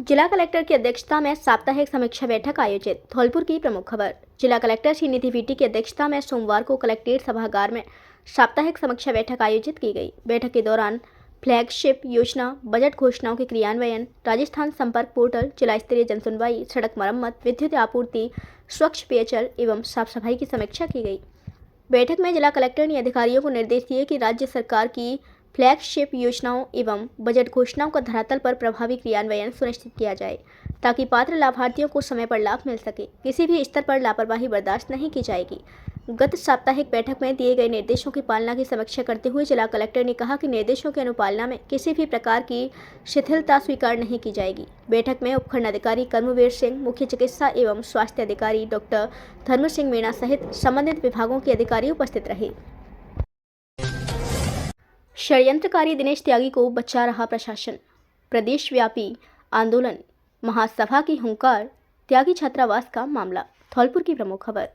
जिला कलेक्टर की अध्यक्षता में साप्ताहिक समीक्षा बैठक आयोजित। धौलपुर की प्रमुख खबर। जिला कलेक्टर श्री निधि वीटी की अध्यक्षता में सोमवार को कलेक्ट्रेट सभागार में साप्ताहिक समीक्षा बैठक आयोजित की गई। बैठक के दौरान फ्लैगशिप योजना, बजट घोषणाओं के क्रियान्वयन, राजस्थान संपर्क पोर्टल, जिला स्तरीय जनसुनवाई, सड़क मरम्मत, विद्युत आपूर्ति, स्वच्छ पेयजल एवं साफ सफाई की समीक्षा की गई। बैठक में जिला कलेक्टर ने अधिकारियों को निर्देश दिए कि राज्य सरकार की फ्लैगशिप योजनाओं एवं बजट घोषणाओं का धरातल पर प्रभावी क्रियान्वयन सुनिश्चित किया जाए ताकि पात्र लाभार्थियों को समय पर लाभ मिल सके। किसी भी स्तर पर लापरवाही बर्दाश्त नहीं की जाएगी। गत साप्ताहिक बैठक में दिए गए निर्देशों की पालना की समीक्षा करते हुए जिला कलेक्टर ने कहा कि निर्देशों की अनुपालना में किसी भी प्रकार की शिथिलता स्वीकार नहीं की जाएगी। बैठक में उपखंड अधिकारी कर्मवीर सिंह, मुख्य चिकित्सा एवं स्वास्थ्य अधिकारी डॉक्टर धर्म सिंह मीणा सहित संबंधित विभागों के अधिकारी उपस्थित रहे। षड्यंत्रकारी दिनेश त्यागी को बचा रहा प्रशासन। प्रदेशव्यापी आंदोलन, महासभा की हुंकार, त्यागी छात्रावास का मामला। धौलपुर की प्रमुख खबर।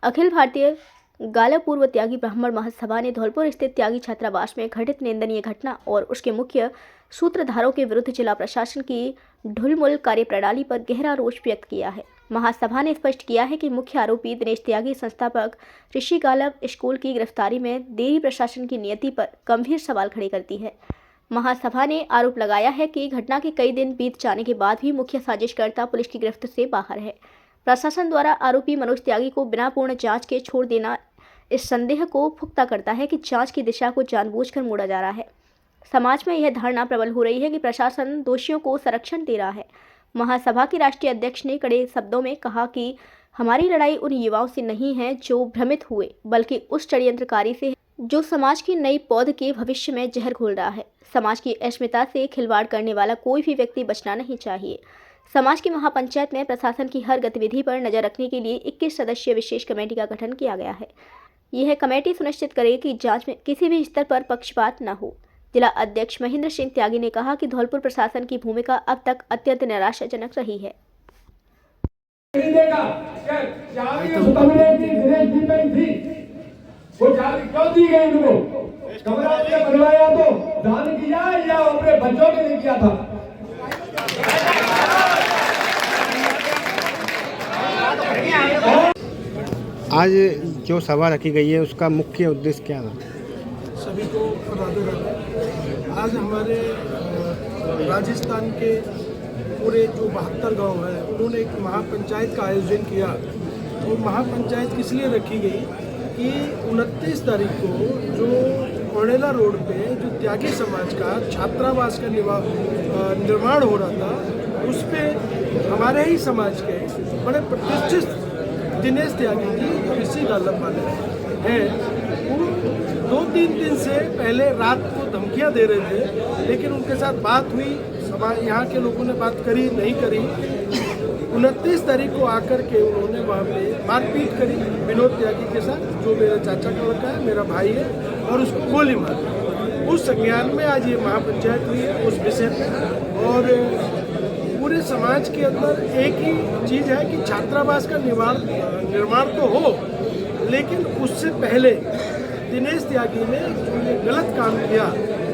अखिल भारतीय गाला पूर्व त्यागी ब्राह्मण महासभा ने धौलपुर स्थित त्यागी छात्रावास में घटित निंदनीय घटना और उसके मुख्य सूत्रधारों के विरुद्ध जिला प्रशासन की ढुलमुल कार्यप्रणाली पर गहरा रोष व्यक्त किया है। महासभा ने स्पष्ट किया है कि मुख्य आरोपी दिनेश त्यागी संस्थापक ऋषि गालव स्कूल की गिरफ्तारी में देरी प्रशासन की नीयति पर गंभीर सवाल खड़े करती है। महासभा ने आरोप लगाया है कि घटना के कई दिन बीत जाने के बाद भी मुख्य साजिशकर्ता पुलिस की गिरफ्त से बाहर है। प्रशासन द्वारा आरोपी मनोज त्यागी को बिना पूर्ण जांच के छोड़ देना इस संदेह को पुख्ता करता है कि जांच की दिशा को जानबूझकर मोड़ा जा रहा है। समाज में यह धारणा प्रबल हो रही है कि प्रशासन दोषियों को संरक्षण दे रहा है। महासभा के राष्ट्रीय अध्यक्ष ने कड़े शब्दों में कहा कि हमारी लड़ाई उन युवाओं से नहीं है जो भ्रमित हुए, बल्कि उस षड्यंत्रकारी से जो समाज की नई पौध के भविष्य में जहर घोल रहा है। समाज की अस्मिता से खिलवाड़ करने वाला कोई भी व्यक्ति बचना नहीं चाहिए। समाज की महापंचायत में प्रशासन की हर गतिविधि पर नजर रखने के लिए 21 सदस्यीय विशेष कमेटी का गठन किया गया है। यह कमेटी सुनिश्चित करेगी कि जांच में किसी भी स्तर पर पक्षपात न हो। जिला अध्यक्ष महेंद्र सिंह त्यागी ने कहा कि धौलपुर प्रशासन की भूमिका अब तक अत्यंत निराशाजनक रही है। वो क्यों दी गई उनको? कमरा ने बनवाया तो दान किया या अपने बच्चों के लिए किया था? आज जो सभा रखी गई है उसका मुख्य उद्देश्य क्या था? सभी को राधे राधे। आज हमारे राजस्थान के पूरे जो 72 गांव हैं उन्होंने एक महापंचायत का आयोजन किया। तो महापंचायत किस लिए रखी गई कि 29 तारीख को जो कोड़ेला रोड पे जो त्यागी समाज का छात्रावास का निर्माण हो रहा था, उस पे हमारे ही समाज के बड़े प्रतिष्ठित दिनेश त्यागी जी ऋषि गालव वाले हैं, वो 2-3 दिन से पहले रात को धमकियां दे रहे थे, लेकिन उनके साथ बात हुई, यहाँ के लोगों ने बात करी नहीं करी। 29 तारीख को आकर के उन्होंने वहाँ पे मारपीट करी विनोद त्यागी के साथ, जो मेरे चाचा का लड़का है, मेरा भाई है, और उसको गोली मारी। उस संज्ञान में आज ये महापंचायत हुई है उस विषय पे। और पूरे समाज के अंदर एक ही चीज़ है कि छात्रावास का निर्माण तो हो, लेकिन उससे पहले दिनेश त्यागी ने जो ये गलत काम किया,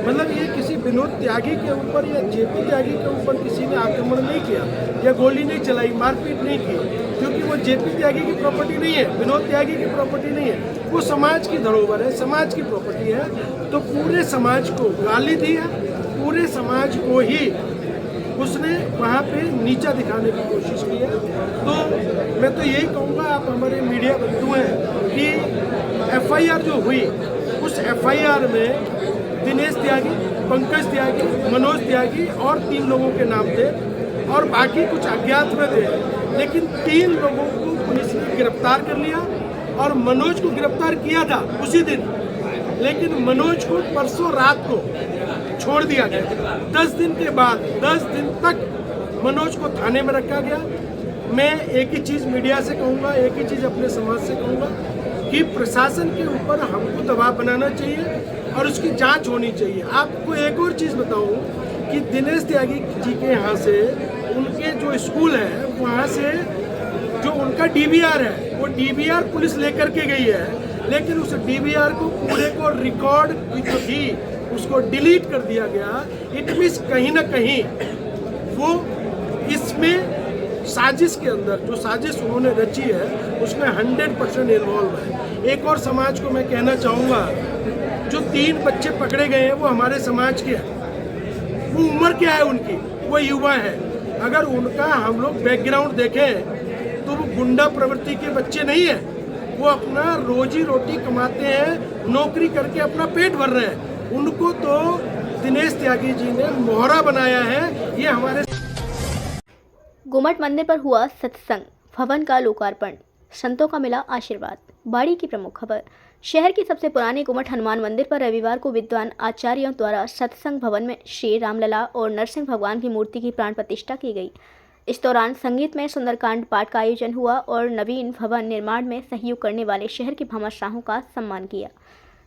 मतलब ये किसी विनोद त्यागी के ऊपर या जेपी त्यागी के ऊपर किसी ने आक्रमण नहीं किया या गोली नहीं चलाई, मारपीट नहीं की, क्योंकि वो जेपी त्यागी की प्रॉपर्टी नहीं है, विनोद त्यागी की प्रॉपर्टी नहीं है, वो समाज की धरोहर है, समाज की प्रॉपर्टी है। तो पूरे समाज को गाली दी है, पूरे समाज को ही उसने वहाँ पे नीचा दिखाने की कोशिश की है। तो मैं तो यही कहूँगा, आप हमारे मीडिया बंधु हैं, कि FIR जो हुई, उस FIR में दिनेश त्यागी, पंकज त्यागी, मनोज त्यागी और 3 लोगों के नाम थे, और बाकी कुछ अज्ञात में थे, लेकिन 3 लोगों को पुलिस ने गिरफ्तार कर लिया और मनोज को गिरफ्तार किया था उसी दिन, लेकिन मनोज को परसों रात को छोड़ दिया गया। 10 दिन के बाद 10 दिन तक मनोज को थाने में रखा गया। मैं एक ही चीज़ मीडिया से कहूँगा, एक ही चीज़ अपने समाज से कहूँगा कि प्रशासन के ऊपर हमको दबाव बनाना चाहिए और उसकी जांच होनी चाहिए। आपको एक और चीज़ बताऊँ कि दिनेश त्यागी जी के यहाँ से उनके जो स्कूल है वहाँ से जो उनका DVR है, वो DVR पुलिस लेकर के गई है, लेकिन उस DVR को पूरे को रिकॉर्ड जो थी उसको डिलीट कर दिया गया। इट मीन्स कहीं ना कहीं वो इसमें साजिश के अंदर जो साजिश उन्होंने रची है उसमें 100% इन्वॉल्व है। एक और समाज को मैं कहना चाहूँगा, जो 3 बच्चे पकड़े गए हैं वो हमारे समाज के हैं। वो उम्र क्या है उनकी, वो युवा है। अगर उनका हम लोग बैकग्राउंड देखें तो वो गुंडा प्रवृत्ति के बच्चे नहीं हैं। वो अपना रोजी रोटी कमाते हैं, नौकरी करके अपना पेट भर रहे हैं। उनको तो दिनेश त्यागी जी ने मोहरा बनाया है। ये हमारे गुम्मट मंदिर पर हुआ सत्संग भवन का लोकार्पण, संतों का मिला आशीर्वाद। बाड़ी की प्रमुख खबर। शहर के सबसे पुराने गुम्मट हनुमान मंदिर पर रविवार को विद्वान आचार्यों द्वारा सत्संग भवन में श्री रामलला और नरसिंह भगवान की मूर्ति की प्राण प्रतिष्ठा की गई। इस दौरान संगीत में सुंदरकांड पाठ का आयोजन हुआ और नवीन भवन निर्माण में सहयोग करने वाले शहर के भामाशाहों का सम्मान किया।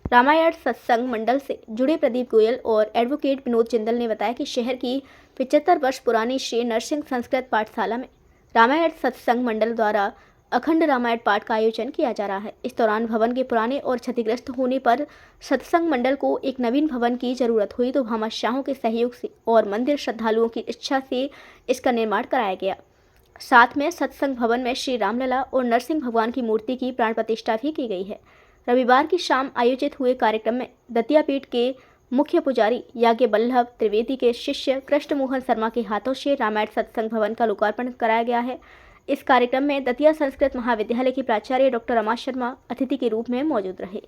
रामायण सत्संग मंडल से जुड़े प्रदीप गोयल और एडवोकेट विनोद जिंदल ने बताया कि शहर की 75 वर्ष पुरानी श्री नरसिंह संस्कृत पाठशाला में रामायण सत्संग मंडल द्वारा अखंड रामायण पाठ का आयोजन किया जा रहा है। इस दौरान भवन के पुराने और क्षतिग्रस्त होने पर सत्संग मंडल को एक नवीन भवन की जरूरत हुई तो भामाशाहों के सहयोग से और मंदिर श्रद्धालुओं की इच्छा से इसका निर्माण कराया गया। साथ में सत्संग भवन में श्री रामलला और नरसिंह भगवान की मूर्ति की प्राण प्रतिष्ठा भी की गई है। रविवार की शाम आयोजित हुए कार्यक्रम में दतिया पीठ के मुख्य पुजारी याज्ञ वल्लभ त्रिवेदी के शिष्य कृष्ण मोहन शर्मा के हाथों से रामायण सत्संग भवन का लोकार्पण कराया गया है। इस कार्यक्रम में दतिया संस्कृत महाविद्यालय के प्राचार्य डॉक्टर रमा शर्मा अतिथि के रूप में मौजूद रहे।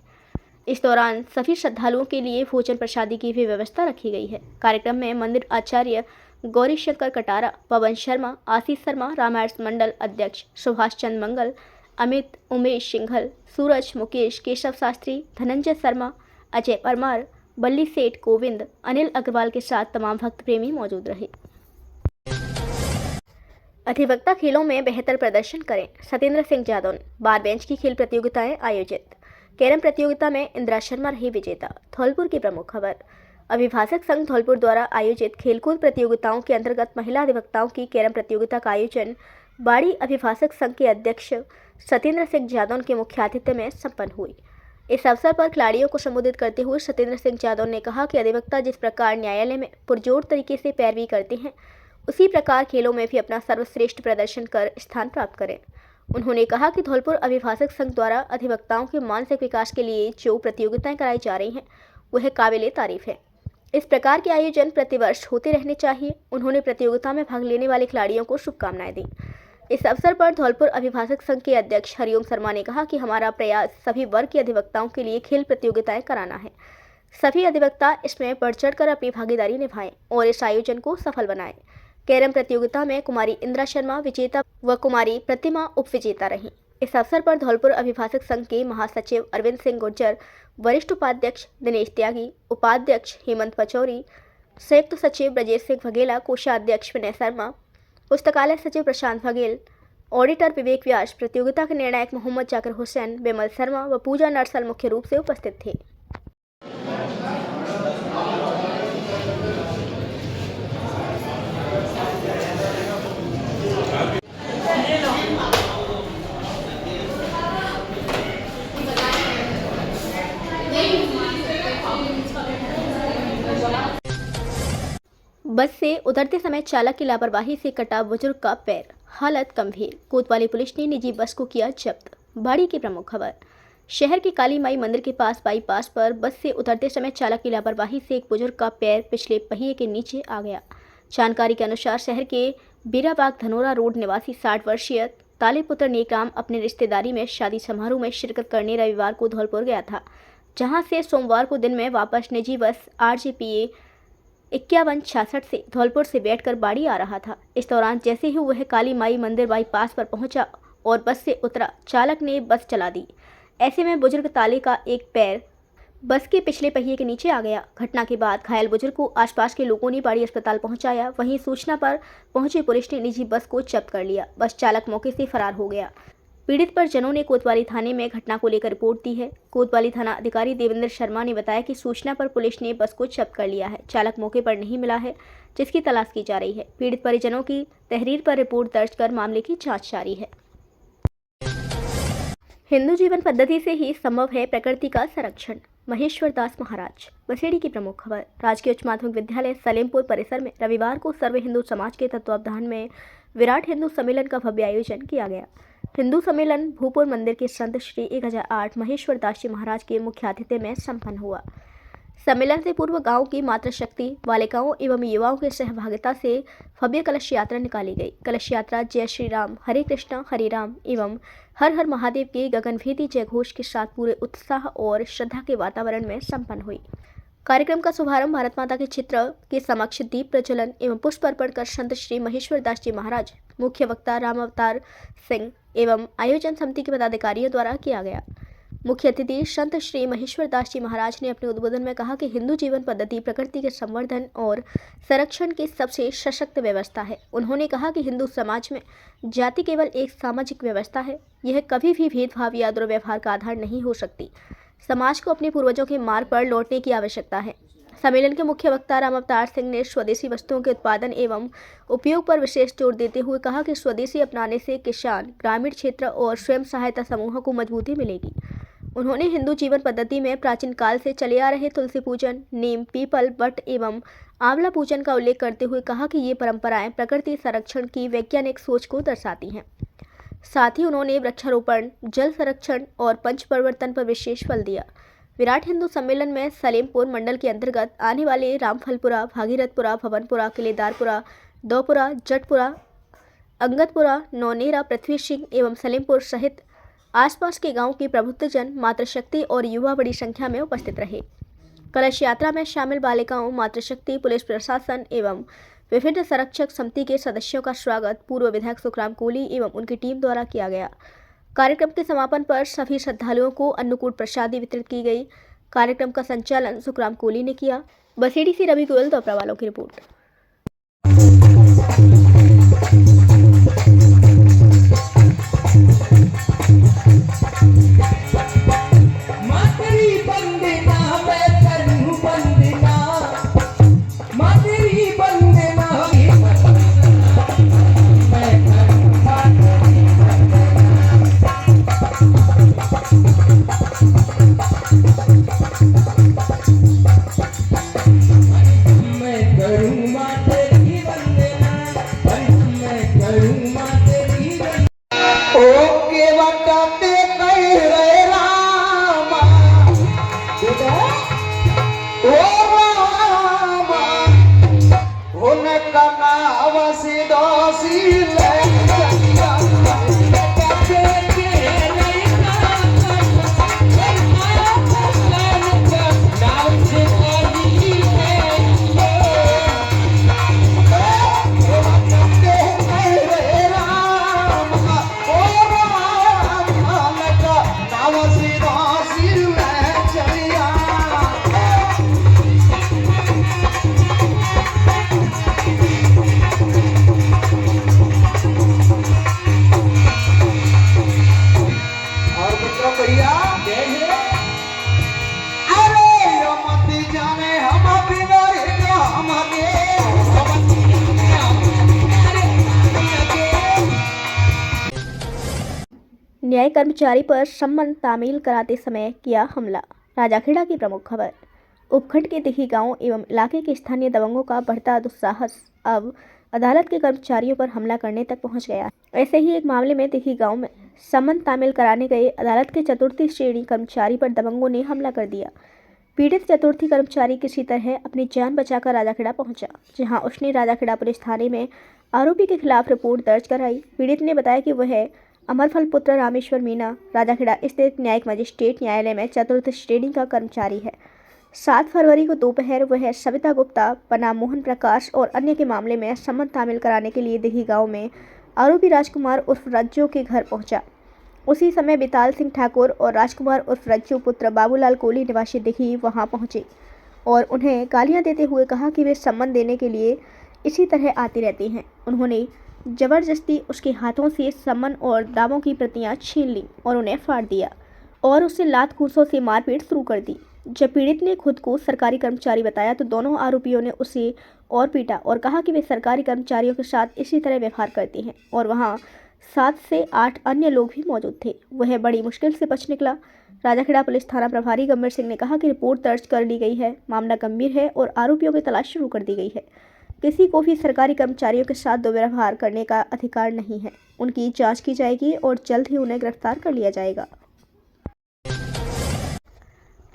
इस दौरान सभी श्रद्धालुओं के लिए भोजन प्रसादी की भी व्यवस्था रखी गई है। कार्यक्रम में मंदिर आचार्य गौरी शंकर कटारा, पवन शर्मा, आशीष शर्मा, रामायण मंडल अध्यक्ष सुभाष चंद्र मंगल, अमित, उमेश सिंघल, सूरज, मुकेश, केशव शास्त्री, धनंजय शर्मा, अजय परमार, बल्ली सेठ, गोविंद, अनिल अग्रवाल के साथ तमाम भक्त प्रेमी मौजूद रहे। अधिवक्ता खेलों में बेहतर प्रदर्शन करें, सत्येंद्र सिंह जादौन। बार बेंच की खेल प्रतियोगिताएं आयोजित। कैरम प्रतियोगिता में इंदिरा शर्मा रही विजेता। धौलपुर की प्रमुख खबर। अभिभाषक संघ धौलपुर द्वारा आयोजित खेलकूद प्रतियोगिताओं के अंतर्गत महिला अधिवक्ताओं की कैरम प्रतियोगिता का आयोजन बाड़ी अभिभाषक संघ के अध्यक्ष सत्येंद्र सिंह जादौन के मुख्य आतिथ्य में संपन्न हुई। इस अवसर पर खिलाड़ियों को संबोधित करते हुए सत्येंद्र सिंह जादौन ने कहा कि अधिवक्ता जिस प्रकार न्यायालय में पुरजोर तरीके से पैरवी करते हैं, उसी प्रकार खेलों में भी अपना सर्वश्रेष्ठ प्रदर्शन कर स्थान प्राप्त करें। उन्होंने कहा कि धौलपुर अभिभाषक संघ द्वारा अधिवक्ताओं के मानसिक विकास के लिए जो प्रतियोगिताएं कराई जा रही हैं, वह काबिले तारीफ है। इस प्रकार के आयोजन प्रतिवर्ष होते रहने चाहिए। उन्होंने प्रतियोगिता में भाग लेने वाले खिलाड़ियों को शुभकामनाएं दी। इस अवसर पर धौलपुर अभिभाषक संघ के अध्यक्ष हरिओम शर्मा ने कहा कि हमारा प्रयास सभी वर्ग के अधिवक्ताओं के लिए खेल प्रतियोगिताएं कराना है। सभी अधिवक्ता इसमें बढ़ चढ़कर अपनी भागीदारी निभाएं और इस आयोजन को सफल बनाएं। कैरम प्रतियोगिता में कुमारी इंदिरा शर्मा विजेता व कुमारी प्रतिमा उपविजेता रहीं। इस अवसर पर धौलपुर अभिभाषक संघ के महासचिव अरविंद सिंह गुर्जर, वरिष्ठ उपाध्यक्ष दिनेश त्यागी, उपाध्यक्ष हेमंत पचौरी, संयुक्त सचिव ब्रजेश सिंह वघेला, कोषाध्यक्ष विनय शर्मा, पुस्तकालय सचिव प्रशांत बघेल, ऑडिटर विवेक व्यास, प्रतियोगिता के निर्णायक मोहम्मद जाकिर हुसैन, बिमल शर्मा व पूजा नरसल मुख्य रूप से उपस्थित थे। बस से उतरते समय चालक की लापरवाही से कटा बुजुर्ग का पैर, हालत गंभीर। कोतवाली पुलिस ने निजी बस को किया जब्त। बाड़ी की प्रमुख खबर। शहर के काली माई मंदिर के पास बाईपास पर बस से उतरते समय चालक की लापरवाही से एक बुजुर्ग का पैर पिछले पहिए के नीचे आ गया। जानकारी के अनुसार शहर के बीराबाग धनोरा रोड निवासी 60 वर्षीय तालेपुत्र नेकराम अपने रिश्तेदारी में शादी समारोह में शिरकत करने रविवार को धौलपुर गया था, जहां से सोमवार को दिन में वापस निजी बस RJPA 5166 से धौलपुर से बैठकर बाड़ी आ रहा था। इस दौरान जैसे ही वह काली माई मंदिर बाईपास पर पहुंचा और बस से उतरा, चालक ने बस चला दी। ऐसे में बुजुर्ग ताले का एक पैर बस के पिछले पहिए के नीचे आ गया। घटना के बाद घायल बुजुर्ग को आसपास के लोगों ने बाड़ी अस्पताल पहुंचाया। वहीं सूचना पर पहुंची पुलिस ने निजी बस को जब्त कर लिया। बस चालक मौके से फरार हो गया। पीड़ित परिजनों ने कोतवाली थाने में घटना को लेकर रिपोर्ट दी है। कोतवाली थाना अधिकारी देवेंद्र शर्मा ने बताया कि सूचना पर पुलिस ने बस को जब्त कर लिया है। चालक मौके पर नहीं मिला है, जिसकी तलाश की जा रही है। पीड़ित परिजनों की तहरीर पर रिपोर्ट दर्ज कर मामले की जांच जारी है। हिंदू जीवन पद्धति से ही संभव है प्रकृति का संरक्षण। महेश्वर दास महाराज। बसेड़ी की प्रमुख खबर। राजकीय उच्च माध्यमिक विद्यालय सलेमपुर परिसर में रविवार को सर्व हिंदू समाज के तत्वावधान में विराट हिंदू सम्मेलन का भव्य आयोजन किया गया। हिंदू सम्मेलन भूपुर मंदिर के संत श्री 1008 महेश्वर दास जी महाराज के मुख्य आतिथ्य में संपन्न हुआ। सम्मेलन से पूर्व गांव की मातृशक्ति बालिकाओं एवं युवाओं की सहभागिता से भव्य कलश यात्रा निकाली गई। कलश यात्रा जय श्री राम, हरे कृष्णा, हरे राम एवं हर हर महादेव के गगनभेदी जय घोष के साथ पूरे उत्साह और श्रद्धा के वातावरण में संपन्न हुई। कार्यक्रम का शुभारंभ भारत माता के चित्र के समक्ष दीप प्रज्वलन एवं पुष्प अर्पण कर संत श्री महेश्वर दास जी महाराज, मुख्य वक्ता राम अवतार सिंह एवं आयोजन समिति के पदाधिकारियों द्वारा किया गया। मुख्य अतिथि संत श्री महेश्वर दास जी महाराज ने अपने उद्बोधन में कहा कि हिंदू जीवन पद्धति प्रकृति के संवर्धन और संरक्षण की सबसे सशक्त व्यवस्था है। उन्होंने कहा कि हिंदू समाज में जाति केवल एक सामाजिक व्यवस्था है, यह कभी भी भेदभाव या दुर्व्यवहार का आधार नहीं हो सकती। समाज को अपने पूर्वजों के मार्ग पर लौटने की आवश्यकता है। सम्मेलन के मुख्य वक्ता राम अवतार सिंह ने स्वदेशी वस्तुओं के उत्पादन एवं उपयोग पर विशेष जोर देते हुए कहा कि स्वदेशी अपनाने से किसान, ग्रामीण क्षेत्र और स्वयं सहायता समूहों को मजबूती मिलेगी। उन्होंने हिंदू जीवन पद्धति में प्राचीन काल से चले आ रहे तुलसी पूजन, नीम, पीपल, वट एवं आंवला पूजन का उल्लेख करते हुए कहा कि ये परंपराएं प्रकृति संरक्षण की वैज्ञानिक सोच को दर्शाती हैं। साथ ही उन्होंने वृक्षारोपण, जल संरक्षण और पंच परिवर्तन पर विशेष बल दिया। विराट हिंदू सम्मेलन में सलेमपुर मंडल के अंतर्गत आने वाले रामफलपुरा, भागीरथपुरा, भवनपुरा, किलेदारपुरा, दौपुरा, जटपुरा, अंगदपुरा, नौनेरा, पृथ्वी सिंह एवं सलेमपुर सहित आसपास के गांव के प्रबुद्धजन, मातृशक्ति और युवा बड़ी संख्या में उपस्थित रहे। कलश यात्रा में शामिल बालिकाओं, मातृशक्ति, पुलिस प्रशासन एवं विभिन्न संरक्षक समिति के सदस्यों का स्वागत पूर्व विधायक सुखराम कोली एवं उनकी टीम द्वारा किया गया। कार्यक्रम के समापन पर सभी श्रद्धालुओं को अन्नकूट प्रसादी वितरित की गई। कार्यक्रम का संचालन सुखराम कोली ने किया। बसेड़ी से रवि गोयल, दोपहर वालों की रिपोर्ट। न्याय कर्मचारी पर सम्मन तामील कराते समय किया हमला। राजाखेड़ा की प्रमुख खबर। उपखंड के दिघी गांव एवं इलाके के स्थानीय दबंगों का बढ़ता दुस्साहस अब अदालत के कर्मचारियों पर हमला करने तक पहुंच गया। ऐसे ही एक मामले में दिघी गांव में सम्मन तामील कराने गए अदालत के चतुर्थी श्रेणी कर्मचारी पर दबंगों ने हमला कर दिया। पीड़ित चतुर्थी कर्मचारी किसी तरह अपनी जान बचाकर राजाखेड़ा पहुंचा, जहां उसने राजाखेड़ा पुलिस थाने में आरोपी के खिलाफ रिपोर्ट दर्ज कराई। पीड़ित ने बताया कि वह अमरफल पुत्र रामेश्वर मीणा राजाखेड़ा स्थित न्यायिक मजिस्ट्रेट न्यायालय में चतुर्थ श्रेणी का कर्मचारी है। 7 फरवरी को दोपहर वह सविता गुप्ता, बनाम मोहन प्रकाश और अन्य के मामले में सम्मन तामील कराने के लिए दिघी गांव में आरोपी राजकुमार उर्फ रज्जू के घर पहुंचा। उसी समय बिताल सिंह ठाकुर और राजकुमार उर्फ रज्जू पुत्र बाबूलाल कोली निवासी दिघी वहां पहुंचे और उन्हें गालियां देते हुए कहा कि वे सम्मन देने के लिए इसी तरह आती रहती हैं। उन्होंने जबरदस्ती उसके हाथों से सम्मन और दावों की प्रतियां छीन ली और उन्हें फाड़ दिया और उससे लात घूंसों से मारपीट शुरू कर दी। जब पीड़ित ने खुद को सरकारी कर्मचारी बताया तो दोनों आरोपियों ने उसे और पीटा और कहा कि वे सरकारी कर्मचारियों के साथ इसी तरह व्यवहार करते हैं और वहां 7 से 8 अन्य लोग भी मौजूद थे। वह बड़ी मुश्किल से बच निकला। राजाखेड़ा पुलिस थाना प्रभारी गंभीर सिंह ने कहा कि रिपोर्ट दर्ज कर ली गई है, मामला गंभीर है और आरोपियों की तलाश शुरू कर दी गई है। किसी को भी सरकारी कर्मचारियों के साथ दुर्व्यवहार करने का अधिकार नहीं है। उनकी जांच की जाएगी और जल्द ही उन्हें गिरफ्तार कर लिया जाएगा।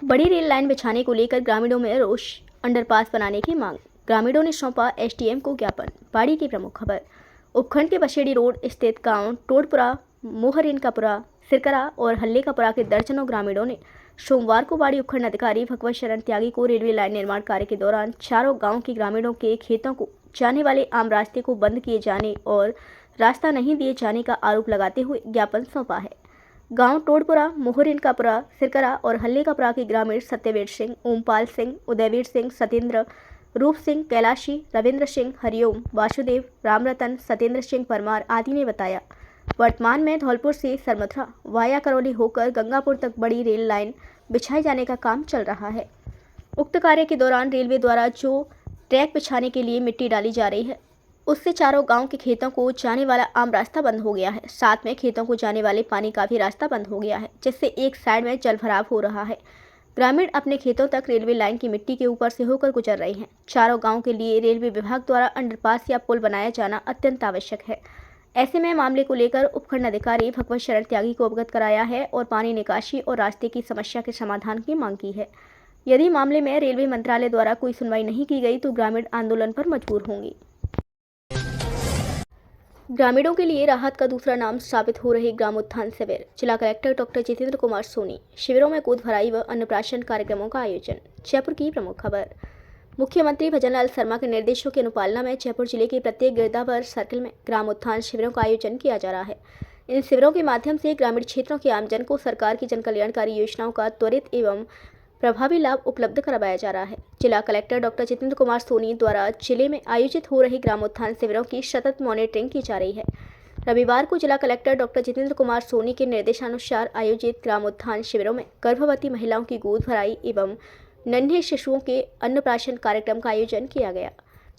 बड़ी रेल लाइन बिछाने को लेकर ग्रामीणों में रोष, अंडरपास बनाने की मांग। ग्रामीणों ने सौंपा एसडीएम को ज्ञापन। बाड़ी की प्रमुख खबर। उपखंड के बशेड़ी रोड स्थित गांव टोडपुरा, मोहरिनकापुरा, सिरकरा और हल्लेकापुरा के दर्जनों ग्रामीणों ने सोमवार को बाड़ी उपखंड अधिकारी भगवत शरण त्यागी को रेलवे लाइन निर्माण कार्य के दौरान चारों गांव के ग्रामीणों के खेतों को जाने वाले आम रास्ते को बंद किए जाने और रास्ता नहीं दिए जाने का आरोप लगाते हुए ज्ञापन सौंपा है। गांव टोडपुरा, मोहरिनकापुरा, सिरकरा और हल्लेकापुरा के ग्रामीण सत्यवीर सिंह, ओमपाल सिंह, उदयवीर सिंह, सतेंद्र, रूप सिंह, कैलाशी, रविंद्र सिंह, हरिओम, वासुदेव, रामरतन, सतेंद्र सिंह परमार आदि ने बताया, वर्तमान में धौलपुर से सरमथुरा वाया करौली होकर गंगापुर तक बड़ी रेल लाइन बिछाए जाने का काम चल रहा है। उक्त कार्य के दौरान रेलवे द्वारा जो ट्रैक बिछाने के लिए मिट्टी डाली जा रही है, उससे चारों गांव के खेतों को जाने वाला आम रास्ता बंद हो गया है। साथ में खेतों को जाने वाले पानी का भी रास्ता बंद हो गया है, जिससे एक साइड में जल भराव हो रहा है। ग्रामीण अपने खेतों तक रेलवे लाइन की मिट्टी के ऊपर से होकर गुजर रहे हैं। चारों गांव के लिए रेलवे विभाग द्वारा अंडरपास या पुल बनाया जाना अत्यंत आवश्यक है। ऐसे में मामले को लेकर उपखंड अधिकारी भगवत शरण त्यागी को अवगत कराया है और पानी निकासी और रास्ते की समस्या के समाधान की मांग की है। यदि मामले में रेलवे मंत्रालय द्वारा कोई सुनवाई नहीं की गई तो ग्रामीण आंदोलन पर मजबूर होंगे। ग्रामीणों के लिए राहत का दूसरा नाम साबित हो रहे ग्रामोत्थान शिविर। जिला कलेक्टर डॉक्टर जितेंद्र कुमार सोनी। शिविरों में गोद भराई व अन्नप्राशन कार्यक्रमों का आयोजन। जयपुर की प्रमुख खबर। मुख्यमंत्री भजनलाल शर्मा के निर्देशों की अनुपालना में जयपुर जिले के प्रत्येक गिरदावर सर्कल में ग्रामोत्थान शिविरों का आयोजन किया जा रहा है। इन शिविरों के माध्यम से ग्रामीण क्षेत्रों के आमजन को सरकार की जनकल्याणकारी योजनाओं का त्वरित एवं प्रभावी लाभ उपलब्ध करवाया जा रहा है। जिला कलेक्टर डॉक्टर जितेंद्र कुमार सोनी द्वारा जिले में आयोजित हो रही ग्रामोत्थान शिविरों की सतत मॉनिटरिंग की जा रही है। रविवार को जिला कलेक्टर डॉक्टर जितेंद्र कुमार सोनी के निर्देशानुसार आयोजित ग्रामोत्थान शिविरों में गर्भवती महिलाओं की गोद भराई एवं नन्हे शिशुओं के अन्नप्राशन कार्यक्रम का आयोजन किया गया।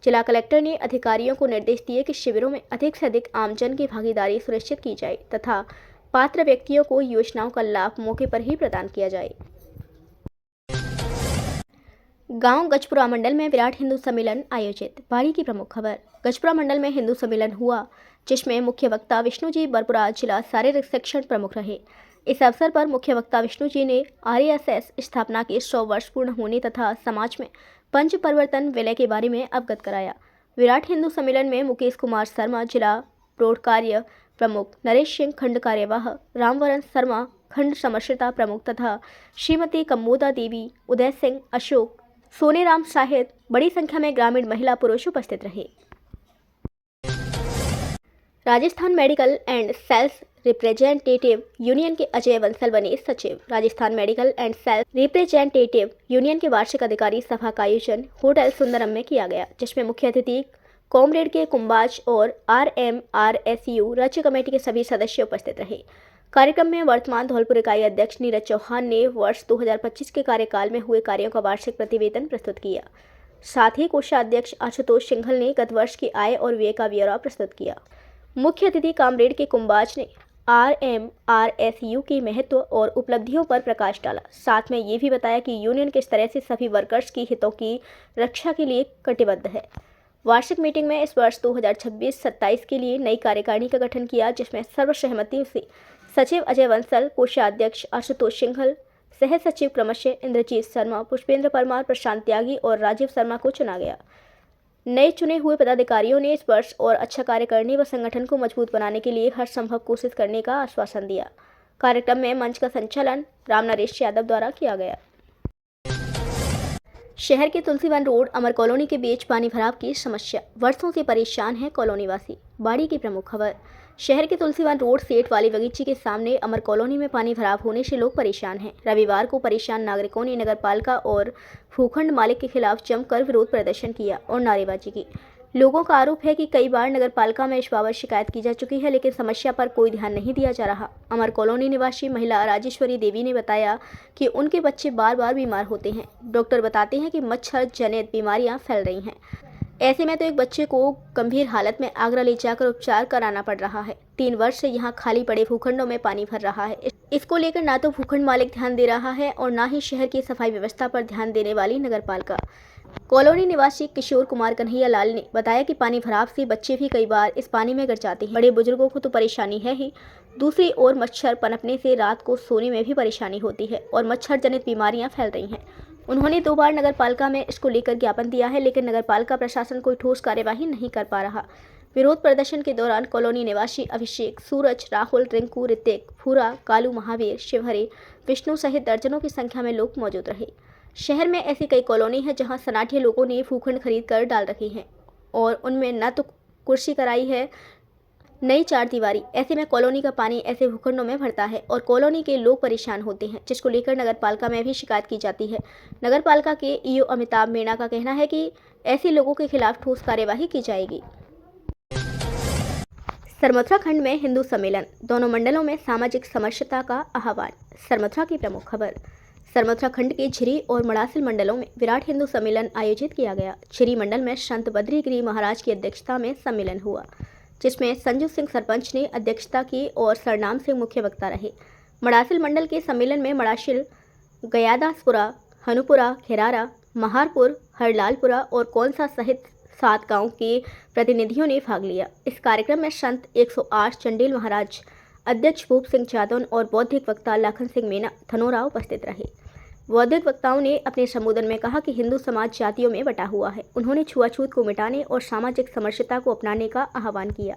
जिला कलेक्टर ने अधिकारियों को निर्देश दिए कि शिविरों में अधिक से अधिक आमजन की भागीदारी सुनिश्चित की जाए तथा पात्र व्यक्तियों को योजनाओं का लाभ मौके पर ही प्रदान किया जाए। गांव गजपुरा मंडल में विराट हिंदू सम्मेलन आयोजित। बाड़ी की प्रमुख खबर। गजपुरा मंडल में हिंदू सम्मेलन हुआ, जिसमें मुख्य वक्ता विष्णुजी बरपुरा जिला शारीरिक शिक्षण प्रमुख रहे। इस अवसर पर मुख्य वक्ता विष्णुजी ने आरएसएस स्थापना के 100 वर्ष पूर्ण होने तथा समाज में पंच परिवर्तन विलय के बारे में अवगत कराया। विराट हिंदू सम्मेलन में मुकेश कुमार शर्मा जिला प्रोढ़ कार्य प्रमुख, नरेश सिंह खंड कार्यवाह, रामवरण शर्मा खंड समर्षिता प्रमुख तथा श्रीमती कम्मोदा देवी, उदय सिंह, अशोक, सोनेराम सहित बड़ी संख्या में ग्रामीण महिला पुरुष उपस्थित रहे। Rajasthan medical and sales representative union के अजय बंसल बने सचिव। Rajasthan medical and sales representative union के वार्षिक अधिकारी सभा का आयोजन होटल सुंदरम में किया गया, जिसमें मुख्य अतिथि कॉमरेड के कुंबाज और RMRSU राज्य कमेटी के सभी सदस्य उपस्थित रहे। कार्यक्रम में वर्तमान धौलपुर इकाई अध्यक्ष नीरज चौहान ने वर्ष 2025 के कार्यकाल में हुए कार्यों का वार्षिक प्रतिवेदन प्रस्तुत किया। साथ ही कोषाध्यक्ष आशुतोष सिंघल ने गत वर्ष की आय और व्यय का ब्यौरा प्रस्तुत किया। मुख्य अतिथि कामरेड के कुंबाज ने RMRSU के महत्व और उपलब्धियों पर प्रकाश डाला। साथ में ये भी बताया कि यूनियन किस तरह से सभी वर्कर्स की हितों की रक्षा के लिए कटिबद्ध है। वार्षिक मीटिंग में इस वर्ष 2026-27 के लिए नई कार्यकारिणी का गठन किया, जिसमें सर्वसहमति से सचिव अजय बंसल, कोषाध्यक्ष आशुतोष सिंघल, सह सचिव क्रमशः इंद्रजीत शर्मा, पुष्पेंद्र परमार, प्रशांत त्यागी और राजीव शर्मा को चुना गया। नए चुने हुए पदाधिकारियों ने इस वर्ष और अच्छा कार्य करने व संगठन को मजबूत बनाने के लिए हर संभव कोशिश करने का आश्वासन दिया। कार्यक्रम में मंच का संचालन राम नरेश यादव द्वारा किया गया। शहर के तुलसीवन रोड अमर कॉलोनी के बीच पानी भराव की समस्या, वर्षों से परेशान है कॉलोनी वासी। बाड़ी की प्रमुख खबर। शहर के तुलसीवन रोड सेठ वाली बगीचे के सामने अमर कॉलोनी में पानी भराव होने से लोग परेशान हैं। रविवार को परेशान नागरिकों ने नगरपालिका और भूखंड मालिक के खिलाफ जमकर विरोध प्रदर्शन किया और नारेबाजी की। लोगों का आरोप है कि कई बार नगरपालिका में इस बाबत शिकायत की जा चुकी है, लेकिन समस्या पर कोई ध्यान नहीं दिया जा रहा। अमर कॉलोनी निवासी महिला राजेश्वरी देवी ने बताया कि उनके बच्चे बार बार बीमार होते हैं। डॉक्टर बताते हैं कि मच्छर जनित बीमारियां फैल रही हैं। ऐसे में तो एक बच्चे को गंभीर हालत में आगरा ले जाकर उपचार कराना पड़ रहा है। 3 वर्ष से यहाँ खाली पड़े भूखंडों में पानी भर रहा है। इसको लेकर ना तो भूखंड मालिक ध्यान दे रहा है और ना ही शहर की सफाई व्यवस्था पर ध्यान देने वाली नगरपालिका। कॉलोनी निवासी किशोर कुमार कन्हैया लाल ने बताया कि पानी भराव से बच्चे भी कई बार इस पानी में गिर जाते हैं। बड़े बुजुर्गों को तो परेशानी है ही, दूसरी ओर मच्छर पनपने से रात को सोने में भी परेशानी होती है और मच्छर जनित बीमारियां फैल रही हैं। उन्होंने 2 बार नगरपालिका में इसको लेकर ज्ञापन दिया है, लेकिन नगरपालिका प्रशासन कोई ठोस कार्यवाही नहीं कर पा रहा। विरोध प्रदर्शन के दौरान कॉलोनी निवासी अभिषेक, सूरज, राहुल, रिंकू, ऋतिक, फूरा, कालू, महावीर, शिवहरे, विष्णु सहित दर्जनों की संख्या में लोग मौजूद रहे। शहर में ऐसी कई कॉलोनी है जहां सनाठिए लोगों ने भूखंड खरीद कर डाल रखी हैं और उनमें न तो कुर्सी कराई है नई चारदीवारी। ऐसे में कॉलोनी का पानी ऐसे भूखंडों में भरता है और कॉलोनी के लोग परेशान होते हैं, जिसको लेकर नगरपालिका में भी शिकायत की जाती है। नगरपालिका के ईओ अमिताभ मीणा का कहना है कि ऐसे लोगों के खिलाफ ठोस कार्यवाही की जाएगी। सरमथुरा खंड में हिंदू सम्मेलन, दोनों मंडलों में सामाजिक समरसता का आह्वान। सरमथुरा की प्रमुख खबर। सरमथुरा खंड के झिरी और मड़ासिल मंडलों में विराट हिंदू सम्मेलन आयोजित किया गया। झिरी मंडल में संत बद्रीगिरी महाराज की अध्यक्षता में सम्मेलन हुआ, जिसमें संजू सिंह सरपंच ने अध्यक्षता की और सरनाम सिंह मुख्य वक्ता रहे। मड़ासिल मंडल के सम्मेलन में मड़ासिल, गयादासपुरा, हनुपुरा, खेरारा, महारपुर, हरलालपुरा और कौनसा सहित 7 गांव के प्रतिनिधियों ने भाग लिया। इस कार्यक्रम में संत 108 चंडेल महाराज, अध्यक्ष भूप सिंह जादौन और बौद्धिक वक्ता लाखन सिंह मीना धनोरा उपस्थित रहे। बौद्धिक वक्ताओं ने अपने संबोधन में कहा कि हिंदू समाज जातियों में बटा हुआ है। उन्होंने छुआछूत को मिटाने और सामाजिक समरसता को अपनाने का आह्वान किया।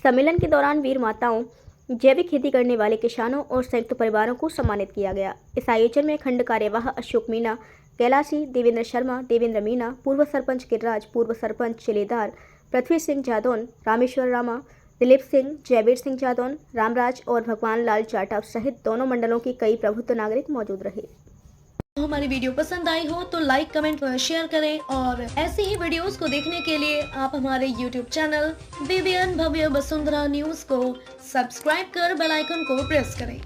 सम्मेलन के दौरान वीर माताओं, जैविक खेती करने वाले किसानों और संयुक्त परिवारों को सम्मानित किया गया। इस आयोजन में खंड कार्यवाह अशोक मीणा, कैलाशी, देवेंद्र शर्मा, देवेंद्र मीणा, पूर्व सरपंच गिरिराज, पूर्व सरपंच चिलेदार, पृथ्वी सिंह जादौन, रामेश्वर रामा, दिलीप सिंह, जयवीर सिंह जादौन, रामराज और भगवान लाल जाटव सहित दोनों मंडलों के कई प्रबुद्ध नागरिक मौजूद रहे। हमारी वीडियो पसंद आई हो तो लाइक, कमेंट व शेयर करें और ऐसे ही वीडियोस को देखने के लिए आप हमारे YouTube चैनल BBN भव्य वसुंधरा न्यूज को सब्सक्राइब कर बेल आइकन को प्रेस करें।